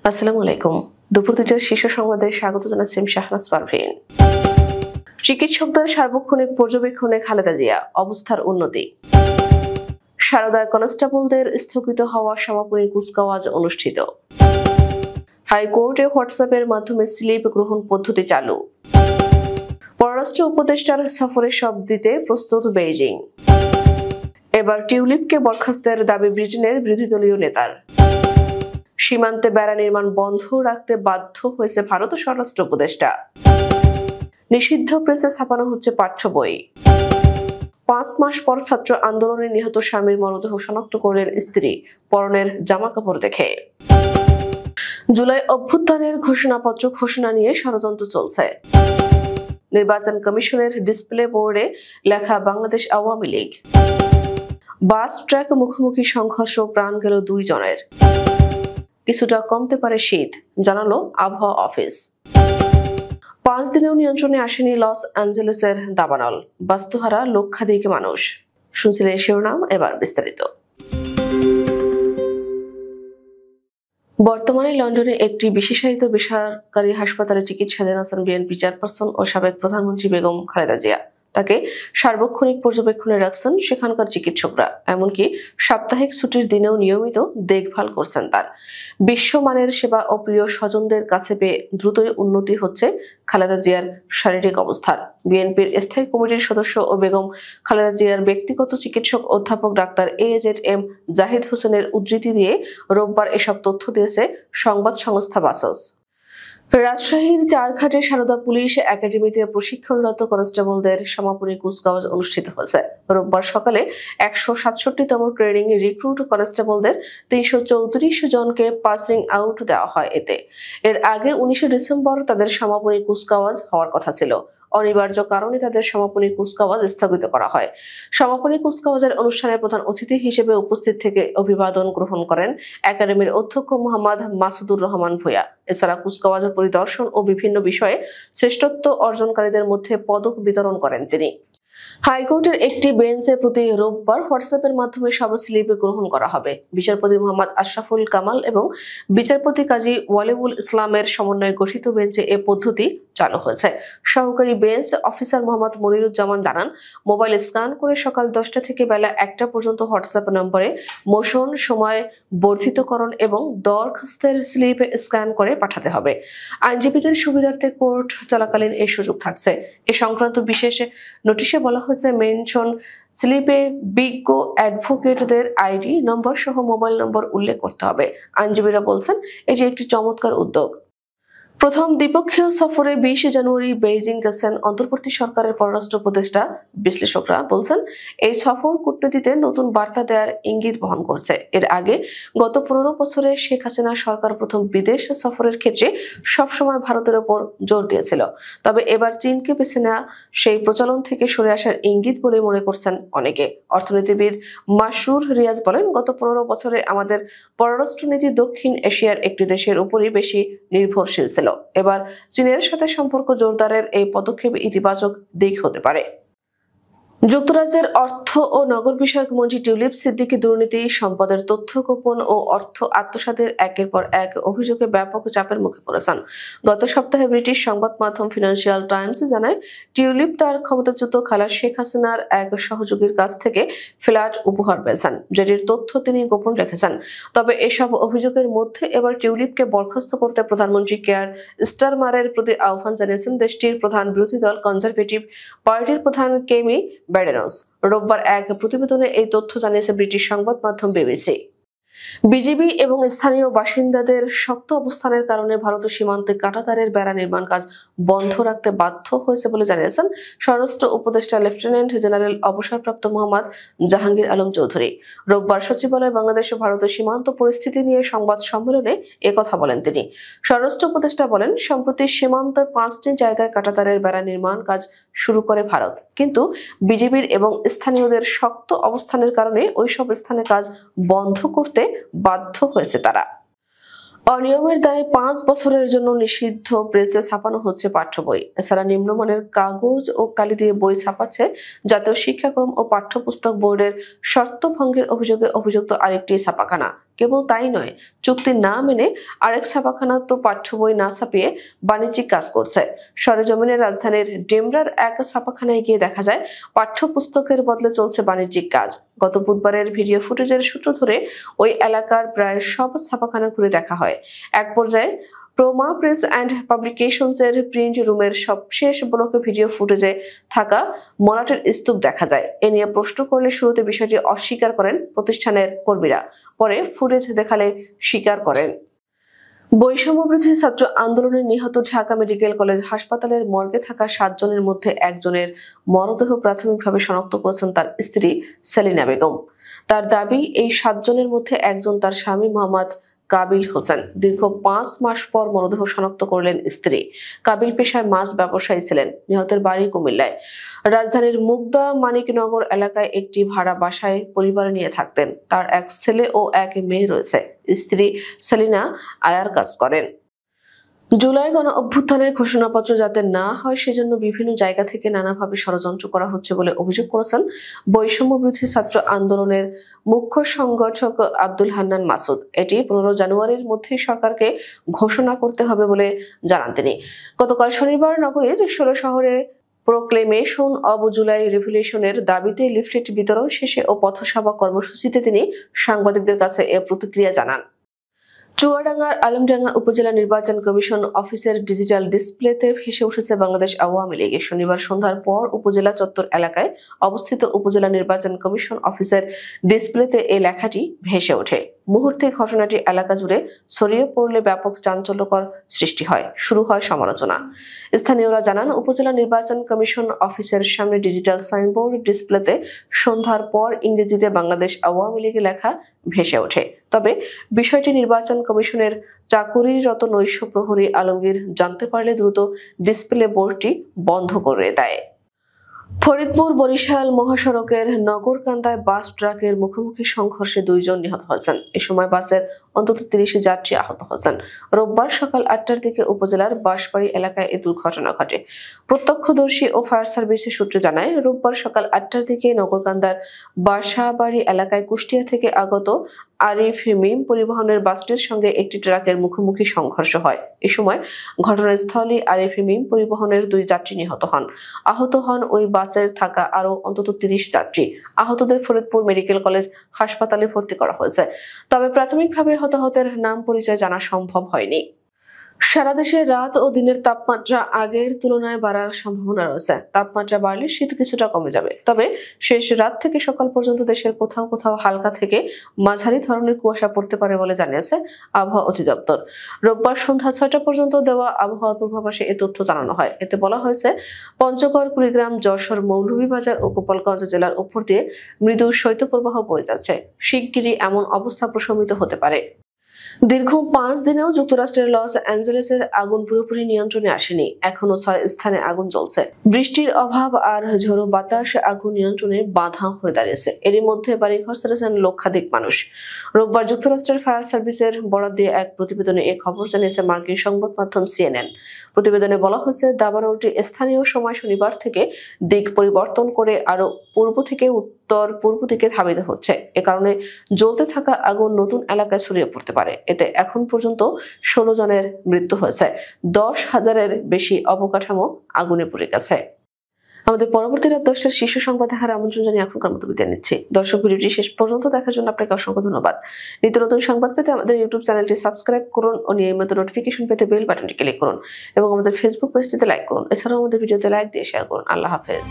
আসসালামু আলাইকুম। দুপুর ২টার শীর্ষ সংবাদে স্বাগত জানাচ্ছি শাহনাজ পারভীন। চিকিৎসকদের সার্বক্ষণিক পর্যবেক্ষণে খালেদা জিয়া, অবস্থার উন্নতি। সারদায় কনস্টেবলদের স্থগিত হওয়া সমাপনী কুচকাওয়াজ অনুষ্ঠিত। হাইকোর্টে হোয়াটসঅ্যাপের মাধ্যমে স্লিপ গ্রহণ পদ্ধতি চালু। পররাষ্ট্র উপদেষ্টার সফরে সব দিতে প্রস্তুত বেইজিং। এবার টিউলিপকে বরখাস্তের দাবি ব্রিটেনের বিরোধী দলীয় নেতার। সীমান্তে বেড়া নির্মাণ বন্ধ রাখতে বাধ্য হয়েছে ভারত স্বরাষ্ট্র উপদেষ্টা। নিষিদ্ধ প্রেসে ছাপানো হচ্ছে পাঠ্য বই। ৫ মাস পর ছাত্র আন্দোলনে নিহত স্বামীর মরদেহ শনাক্ত করলেন স্ত্রী পরনের জামা কাপড় দেখে। জুলাই অভ্যুত্থানের ঘোষণাপত্র ঘোষণা নিয়ে ষড়যন্ত্র চলছে। নির্বাচন কমিশনের ডিসপ্লে বোর্ডে লেখা বাংলাদেশ আওয়ামী লীগ। বাস ট্র্যাক মুখোমুখি সংঘর্ষ, প্রাণ গেল ২ জনের। কিছুটা কমতে পারে শীত, জানালো আবহাওয়া অফিস। ৫ দিনেও নিয়ন্ত্রণে আসেনি লস অ্যাঞ্জেলেসের দাবানল, বাস্তুহারা লক্ষাধিক মানুষ। শুনছিলেন শিরোনাম, এবার বিস্তারিত। বর্তমানে লন্ডনে একটি বিশেষায়িত বেসরকারি হাসপাতালে চিকিৎসাধীন আছেন বিএনপি চেয়ারপারসন ও সাবেক প্রধানমন্ত্রী বেগম খালেদা জিয়া। তাকে সার্বক্ষণিক পর্যবেক্ষণে রাখছেন সেখানকার চিকিৎসকরা, এমনকি সাপ্তাহিক ছুটির দিনেও নিয়মিত দেখভাল করছেন তার। বিশ্বমানের সেবা ও প্রিয় স্বজনদের কাছে পেয়ে দ্রুতই উন্নতি হচ্ছে খালেদা জিয়ার শারীরিক অবস্থার। বিএনপির স্থায়ী কমিটির সদস্য ও বেগম খালেদা জিয়ার ব্যক্তিগত চিকিৎসক অধ্যাপক ডাক্তার এজেড.এম জাহিদ হোসেনের উদ্ধৃতি দিয়ে রোববার এসব তথ্য দিয়েছে সংবাদ সংস্থা বাসস। রাজশাহীর চারঘাটে সারদা পুলিশ একাডেমিতে প্রশিক্ষণরত কনস্টেবলদের সমাপনী কুচকাওয়াজ অনুষ্ঠিত হয়েছে। রোববার সকালে ১৬৭তম ট্রেনিং রিক্রুট কনস্টেবলদের ৩৩৪ জনকে পাসিং আউট দেওয়া হয়। এর আগে ১৯ ডিসেম্বর তাদের সমাপনী কুচকাওয়াজ হওয়ার কথা ছিল। অনিবার্য কারণে তাদের সমাপনী কুচকাওয়াজ স্থগিত করা হয়। সমাপনী কুচকাওয়াজের অনুষ্ঠানে প্রধান অতিথি হিসেবে উপস্থিত থেকে অভিবাদন গ্রহণ করেন একাডেমির অধ্যক্ষ মোহাম্মদ মাসুদুর রহমান ভূঁইয়া। এছাড়া কুচকাওয়াজ পরিদর্শন ও বিভিন্ন বিষয়ে শ্রেষ্ঠত্ব অর্জনকারীদের মধ্যে পদক বিতরণ করেন তিনি। হাইকোর্টের একটি বেঞ্চে প্রতি রোববার হোয়াটসঅ্যাপের মাধ্যমে সব স্লিপ গ্রহণ করা হবে। বিচারপতি মোহাম্মদ আশরাফুল কামাল এবং বিচারপতি কাজী ওয়ালিউল ইসলামের সমন্বয়ে গঠিত বেঞ্চে এ পদ্ধতি চালু হয়েছে। সহকারী বেঞ্চ অফিসার মোহাম্মদ মনিরুজ্জামান জানান, মোবাইল স্ক্যান করে সকাল 10টা থেকে বেলা 1টা পর্যন্ত হোয়াটসঅ্যাপ নম্বরে মোশন, সময় বর্ধিতকরণ এবং দরখাস্তের স্লিপ স্ক্যান করে পাঠাতে হবে। আইনজীবীদের সুবিধার্থে কোর্ট চলাকালীন এই সুযোগ থাকছে। এ সংক্রান্ত বিশেষ নোটিশে বলা হয়েছে, মেনশন স্লিপে বিজ্ঞ অ্যাডভোকেটদের আইডি নম্বর সহ মোবাইল নম্বর উল্লেখ করতে হবে। আইনজীবীরা বলছেন, এটি একটি চমৎকার উদ্যোগ। প্রথম দ্বিপক্ষীয় সফরে ২০ জানুয়ারি বেইজিং যাচ্ছেন অন্তর্বর্তী সরকারের পররাষ্ট্র উপদেষ্টা। বিশ্লেষকরা বলছেন, এই সফর কূটনীতিতে নতুন বার্তা দেওয়ার ইঙ্গিত বহন করছে। এর আগে গত ১৫ বছরে শেখ হাসিনা সরকার প্রথম বিদেশ সফরের ক্ষেত্রে সবসময় ভারতের ওপর জোর দিয়েছিল। তবে এবার চীনকে বেছে নেওয়া সেই প্রচলন থেকে সরে আসার ইঙ্গিত বলে মনে করছেন অনেকে। অর্থনীতিবিদ মাসরুর রিয়াজ বলেন, গত ১৫ বছরে আমাদের পররাষ্ট্রনীতি দক্ষিণ এশিয়ার একটি দেশের উপরই বেশি নির্ভরশীল ছিল। এবার চীনের সাথে সম্পর্ক জোরদারের এই পদক্ষেপ ইতিবাচক দিক হতে পারে। যুক্তরাজ্যের অর্থ ও নগর বিষয়ক মন্ত্রী টিউলিপ সিদ্দিকী দুর্নীতি, সম্পদের তথ্য গোপন ও অর্থ আত্মসাতের একের পর এক অভিযোগে ব্যাপক চাপের মুখে পড়েছেন। গত সপ্তাহে ব্রিটিশ সংবাদ মাধ্যম ফিনান্সিয়াল টাইমস জানায়, টিউলিপ তার ক্ষমতাচ্যুত খালা শেখ হাসিনার এক সহযোগীর কাছ থেকে ফ্ল্যাট উপহার পেয়েছেন, যেটির তথ্য তিনি গোপন রেখেছেন। তবে এসব অভিযোগের মধ্যে এবার টিউলিপকে বরখাস্ত করতে প্রধানমন্ত্রী কেয়ার স্টারমারের প্রতি আহ্বান জানিয়েছেন দেশটির প্রধান বিরোধী দল কনজারভেটিভ পার্টির প্রধান কেমি ব্যাডেনস। রোববার এক প্রতিবেদনে এই তথ্য জানিয়েছে ব্রিটিশ সংবাদ মাধ্যম বিবিসি। বিজিবি এবং স্থানীয় বাসিন্দাদের শক্ত অবস্থানের কারণে ভারতের সীমান্তে কাঁটাতারের বেড়া নির্মাণ কাজ বন্ধ রাখতে বাধ্য হয়েছে বলে জানিয়েছেন স্বরাষ্ট্র উপদেষ্টা লেফটেন্যান্ট জেনারেল অবসরপ্রাপ্ত মোহাম্মদ জাহাঙ্গীর আলম চৌধুরী। রোববার সচিবালয়ে বাংলাদেশ ও ভারতের সীমান্ত পরিস্থিতি নিয়ে সংবাদ সম্মেলনে একথা বলেন তিনি। স্বরাষ্ট্র উপদেষ্টা বলেন, সম্প্রতি সীমান্তের 5টি জায়গায় কাঁটাতারের বেড়া নির্মাণ কাজ শুরু করে ভারত, কিন্তু বিজিবির এবং স্থানীয়দের শক্ত অবস্থানের কারণে ওইসব স্থানে কাজ বন্ধ করতে বাধ্য হয়েছে তারা। অনিয়মের দায়ে 5 বছরের জন্য নিষিদ্ধ প্রেসে ছাপানো হচ্ছে পাঠ্য বই। এছাড়া নিম্নমানের কাগজ ও কালি দিয়ে বই ছাপাচ্ছে জাতীয় শিক্ষাক্রম ও পাঠ্যপুস্তক বোর্ডের শর্ত ভঙ্গের অভিযোগে অভিযুক্ত আরেকটি ছাপাখানা। কেবল তাই নয়, চুক্তি না মেনে আরেক ছাপাখানা তো পাঠ্য বই না ছাপিয়ে বাণিজ্যিক কাজ করছে। সরেজমিনে রাজধানীর ডেমরার এক ছাপাখানায় গিয়ে দেখা যায় পাঠ্যপুস্তকের বদলে চলছে বাণিজ্যিক কাজ। গত বুধবারের ভিডিও ফুটেজের সূত্র ধরে ওই এলাকার প্রায় সব ছাপাখানা ঘুরে দেখা হয়। এক পর্যায়ে প্রোমা প্রেস অ্যান্ড পাবলিকেশনসের প্রিন্ট রুমের সবশেষ ব্লকে ভিডিও ফুটেজে থাকা মলাটের স্তূপ দেখা যায়। এ নিয়ে প্রশ্ন করলে শুরুতে বিষয়টি অস্বীকার করেন প্রতিষ্ঠানের কর্মীরা, পরে ফুটেজ দেখালে স্বীকার করেন। বৈষম্যবিরোধী ছাত্র আন্দোলনে নিহত ঢাকা মেডিকেল কলেজ হাসপাতালের মর্গে থাকা 7 জনের মধ্যে একজনের মরদেহ প্রাথমিকভাবে শনাক্ত করেছেন তার স্ত্রী সেলিনা বেগম। তার দাবি, এই 7 জনের মধ্যে একজন তার স্বামী মোহাম্মদ কাবিল হোসেন। দীর্ঘ 5 মাস পর মরদেহ শনাক্ত করলেন স্ত্রী। কাবিল পেশায় মাছ ব্যবসায়ী ছিলেন। নিহতের বাড়ি কুমিল্লায়। রাজধানীর মুগদা মানিকনগর এলাকায় একটি ভাড়া বাসায় পরিবার নিয়ে থাকতেন। তার এক ছেলে ও এক মেয়ে রয়েছে। স্ত্রী সেলিনা আয়ার কাজ করেন। জুলাই গণ অভ্যুত্থানের ঘোষণাপত্র যাতে না হয় সেজন্য বিভিন্ন জায়গা থেকে নানাভাবে ষড়যন্ত্র করা হচ্ছে বলে অভিযোগ করেছেন বৈষম্যবিরোধী ছাত্র আন্দোলনের মুখ্য সংগঠক আব্দুল হান্নান মাসুদ। এটি 15 জানুয়ারির মধ্যেই সরকারকে ঘোষণা করতে হবে বলে জানান তিনি। গতকাল শনিবার নগরীর 16 শহরে প্রোক্লেমেশন অব জুলাই রেভলিউশনের দাবিতে লিফলেট বিতরণ শেষে ও পথসভা কর্মসূচিতে তিনি সাংবাদিকদের কাছে এ প্রতিক্রিয়া জানান। চুয়াডাঙ্গার আলমডাঙ্গা উপজেলা নির্বাচন কমিশন অফিসের ডিজিটাল ডিসপ্লেতে ভেসে উঠেছে বাংলাদেশ আওয়ামী লীগ। শনিবার সন্ধ্যার পর উপজেলা চত্বর এলাকায় অবস্থিত উপজেলা নির্বাচন কমিশন অফিসের ডিসপ্লেতে এই লেখাটি ভেসে ওঠে। মুহূর্তে ঘটনাটি এলাকা জুড়ে ছড়িয়ে পড়লে ব্যাপক চাঞ্চল্যকর সৃষ্টি হয়। শুরু হয় সমালোচনা। স্থানীয়রা জানান, উপজেলা নির্বাচন কমিশন অফিসের সামনে ডিজিটাল সাইনবোর্ড ডিসপ্লেতে সন্ধ্যার পর ইংরেজিতে বাংলাদেশ আওয়ামী লীগ লেখা ভেসে ওঠে। তবে বিষয়টি নির্বাচন কমিশনের চাকুরিরত নৈশ প্রহরী আলমগীর জানতে পারলে দ্রুত ডিসপ্লে বোর্ডটি বন্ধ করে দেয়। ফরিদপুর বরিশাল মহাসড়কের নগরকান্দায় বাস ট্রাকের মুখোমুখি সংঘর্ষে 2 জন নিহত হয়েছেন। এ সময় বাসের অন্তত 30 যাত্রী আহত হয়েছেন। রোববার সকাল 8টার দিকে উপজেলার বাঁশবাড়ি এলাকায় এ দুর্ঘটনা ঘটে। প্রত্যক্ষদর্শী ও ফায়ার সার্ভিসের সূত্র জানায়, রোববার সকাল 8টার দিকে নগরকান্দার বাসাবাড়ি এলাকায় কুষ্টিয়া থেকে আগত আরিফ মিম পরিবহনের বাসটির সঙ্গে একটি ট্রাকের মুখোমুখি সংঘর্ষ হয়। এ সময় ঘটনাস্থলে আরিফ মিম পরিবহনের 2 যাত্রী নিহত হন। আহত হন ওই বাসের থাকা আরো অন্তত 30 যাত্রী। আহতদের ফরিদপুর মেডিকেল কলেজ হাসপাতালে ভর্তি করা হয়েছে। তবে প্রাথমিকভাবে হতাহতের নাম পরিচয় জানা সম্ভব হয়নি। সারা দেশে রাত ও দিনের তাপমাত্রা আগের তুলনায় বাড়ার সম্ভাবনা রয়েছে। তাপমাত্রা বাড়লে শীত কিছুটা কমে যাবে। তবে শেষ রাত থেকে সকাল পর্যন্ত দেশের কোথাও কোথাও হালকা থেকে মাঝারি ধরনের কুয়াশা পড়তে পারে বলে জানিয়েছে আবহাওয়া অধিদপ্তর। রোববার সন্ধ্যা 6টা পর্যন্ত দেওয়া আবহাওয়া পূর্বাভাসে এ তথ্য জানানো হয়। এতে বলা হয়েছে, পঞ্চগড়, কুড়িগ্রাম, যশোর, মৌলভীবাজার ও গোপালগঞ্জ জেলার উপর দিয়ে মৃদু শৈত্যপ্রবাহ বয়ে যাচ্ছে। শিগগিরই এমন অবস্থা প্রশমিত হতে পারে। দীর্ঘ 5 দিনেও যুক্তরাষ্ট্রের লস অ্যাঞ্জেলেসের আগুন পুরোপুরি নিয়ন্ত্রণে আসেনি। এখনো 6 স্থানে আগুন জ্বলছে। বৃষ্টির অভাব আর ঝোড়ো বাতাস আগুন নিয়ন্ত্রণে বাধা হয়ে দাঁড়িয়েছে। এরই মধ্যে বাড়িঘর ছেড়েছেন লক্ষাধিক মানুষ। রোববার যুক্তরাষ্ট্রের ফায়ার সার্ভিসের বরাত দিয়ে এক প্রতিবেদনে এ খবর জানিয়েছে মার্কিন সংবাদ মাধ্যম CNN। প্রতিবেদনে বলা হয়েছে, দাবানলটি স্থানীয় সময় শনিবার থেকে দিক পরিবর্তন করে আরো পূর্ব থেকে উত্তর পূর্ব দিকে ধাবিত হচ্ছে। এ কারণে জ্বলতে থাকা আগুন নতুন এলাকায় ছড়িয়ে পড়তে পারে। এতে এখন পর্যন্ত 16 জনের মৃত্যু হয়েছে। 10,000-এর বেশি অবকাঠামো আগুনে পুড়ে গেছে। আমাদের পরবর্তী রাত 10টার শীর্ষ সংবাদ দেখার আমন্ত্রণ জানিয়ে এখনকার মতো বিদায় নিচ্ছি। দর্শক, ভিডিওটি শেষ পর্যন্ত দেখার জন্য আপনাকে অসংখ্য ধন্যবাদ। নিত্য নতুন সংবাদ পেতে আমাদের ইউটিউব চ্যানেলটি সাবস্ক্রাইব করুন ও নিয়মিত নোটিফিকেশন পেতে বেল বাটনটি ক্লিক করুন এবং আমাদের ফেসবুক পেজটিতে লাইক করুন। এছাড়াও আমাদের ভিডিওতে লাইক দিয়ে শেয়ার করুন। আল্লাহ হাফেজ।